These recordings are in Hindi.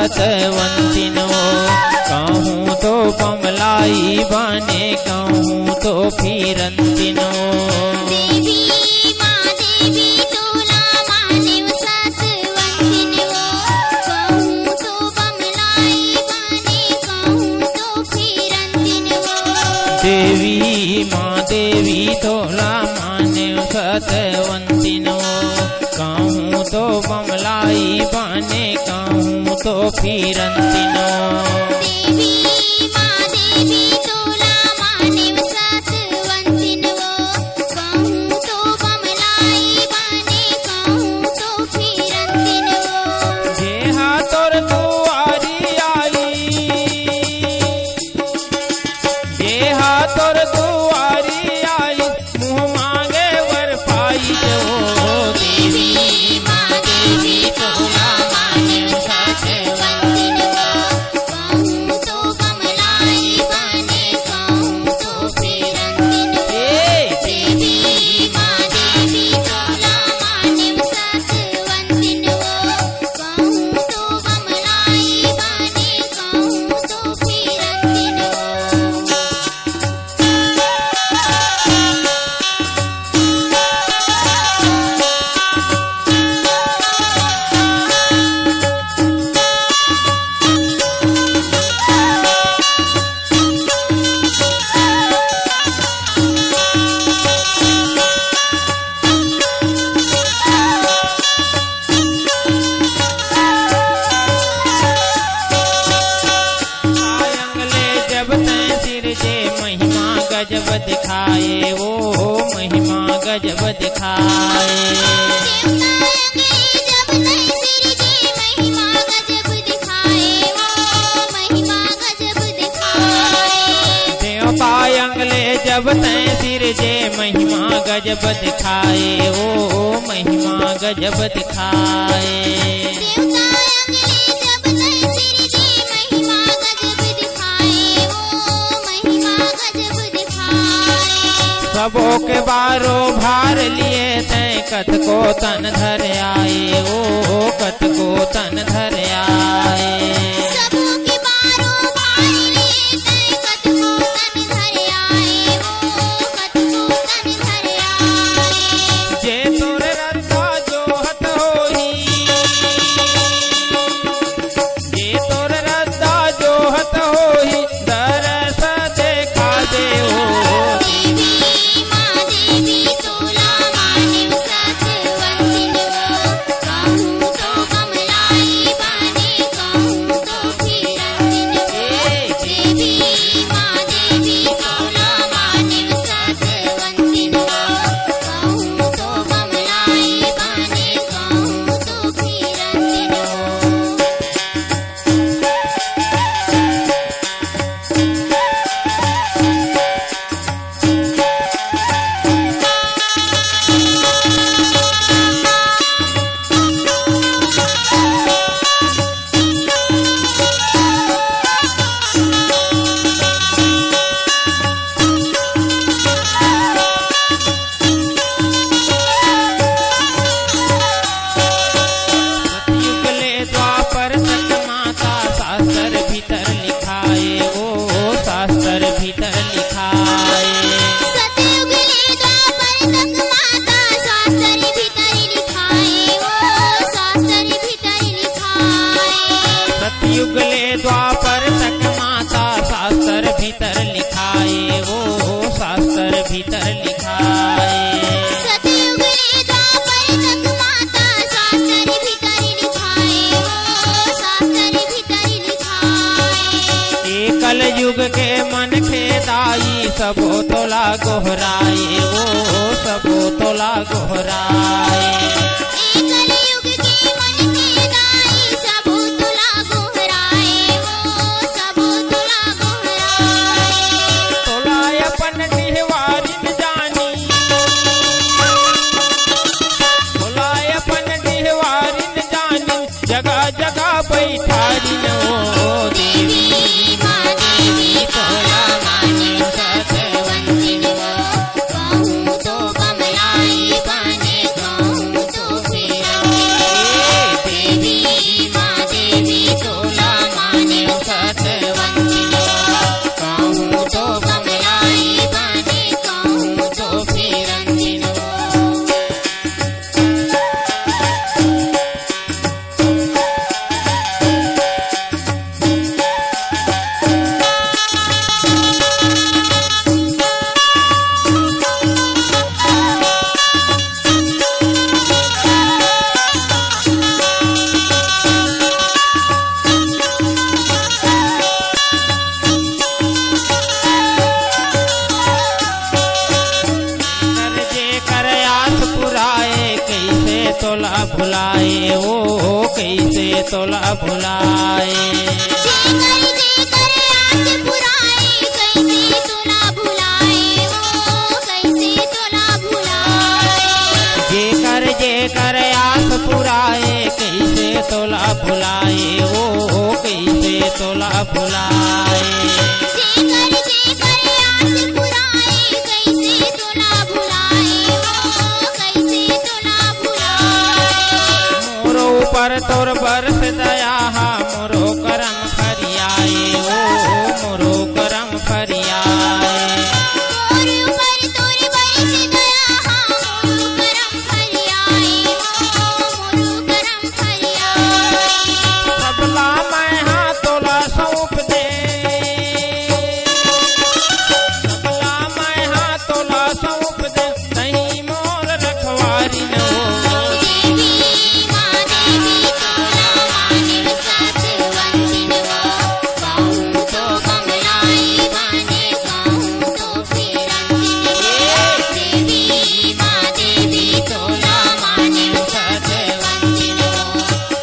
सतवंतिनो। कहूँ तो बमलाई बने कहूँ तो फिरंतिनो। देवी माँ देवी तोला माने सतवंतिनो। कहूँ तो बमलाई बने कहूँ तो फिरंतिनो। देवी माँ देवी तोला माने सतवंतिनो। कहूँ तो बमलाई बने कहूँ तो फिरंतिनो। देवी माँ देवी तोला माने सतवंतिनो। कहूँ तो बमलाई बने कहूँ तो फिरंतिनो। जेहा तोर दुआरी आई, जेहा तोर दुआरी आई, मुँह मांगे वर पाई जो। देवी माँ देवी तोला माने सतवंतिनो। कहूँ तो बमलाई बने कहूँ तो फिरंतिनो। देवी माँ देवी तोला माने सतवंतिनो। कहूँ तो बमलाई बने कहूँ तो फिरंतिनो। आयंगले जब तैं सिर जे महिमा गजब दिखाए, वो महिमा गजब दिखाए। देवता अंगले जब तैं सिर जे महिमा गजब दिखाए। देवता महिमा गजब दिखाए। देवता अंगले जब तैं सिर जे महिमा गजब दिखाए। महिमा गजब दिखाए। सबों के बारो भार लिए तैं कथ को तन धर आए, ओ कथ को तन धर आए। सबों के बारों भार लिए तैं कथ को तन धर आए। कथ को तन धर आए। जे तोर रद्दा जोहत होई, जे तोर रद्दा जोहत होई, दरस देखा दे ओ। देवी माँ देवी तोला माने सतवंतिनो। कहूँ तो बमलाई बने कहूँ तो फिरंतिनो। देवी माँ देवी तोला माने सतवंतिनो। कहूँ तो बमलाई बने कहूँ तो फिरंतिनो। सतयुगले द्वापर तक माता शास्त्र भीतर लिखाए, ओ शास्त्र भीतर लिखाए। सतयुगले द्वापर तक माता शास्त्र भीतर लिखाए। शास्त्र भीतर लिखाए। सतयुगले द्वापर तक माता शास्त्र भीतर लिखाए, ओ शास्त्र भीतर लिखाए। सतयुगले द्वापर तक माता शास्त्र भीतर लिखाए। शास्त्र भीतर लिखाए। एकल युग के मन खेदाई, सबो तोला गोहराए, ओ सबो तोला गोहराए। एकल युग के मन के दाई सबो तोला गोहराए। सबो तोला गोहराए। तोला अपन डिहवारिन जानी, तोला अपन डिहवारिन जानी, जगह जगह बैठारिन ओ। देवी माँ देवी तोला माने सतवंतिनो। कहूँ तो बमलाई बने कहूँ तो फिरंतिनो। तोला भुलाए। जेकर आस पुराए कैसे तोला भुलाए ओ कैसे तोला भुलाए। जेकर आस पुराए कैसे तोला भुलाए ओ कैसे तोला भुलाए। जेकर आस पुराए कैसे तोला भुलाए ओ कैसे तोला भुलाए। मोरो ऊपर तोर बरस दया मोरो करम फरियाए ओ मोरो करम फरियाए। मोर ऊपर तोर बरस दया मोर करम फरियाए ओ मोर करम फरियाए। सबला मैं हाँ तोला सौंप दे। सबला मैं हाँ तोला सौंप दे नहीं मोर रखवारी न हो। देवी माँ देवी तोला मानिव साथ वंदिन वो। कहूँ तो कमलाई बने कहूँ तो फिरंदिन वो। देवी माँ देवी तोला मानिव साथ वंदिन वो।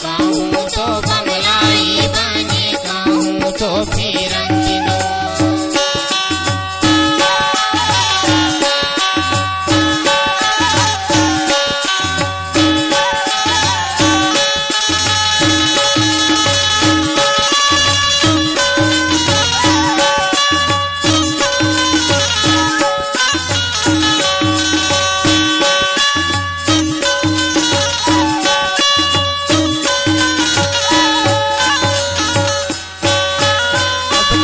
कहूँ तो कमलाई बने कहूँ तो फिरंदिनो।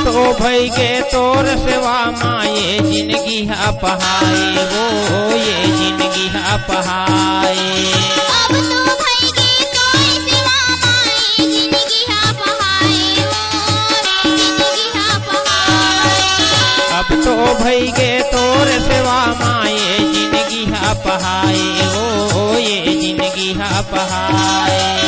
तो भई के तोर सेवा माँ ये जिंदगी है पहाए वो ये जिंदगी है पहाए। अब तो भई गे तोर सेवा माए जिंदगी हा पहाए ओ जिंदगी हा पहाए। अब तो भई के तोर सेवा माँ ये जिंदगी है पहाए ओ ये जिंदगी है पहाए।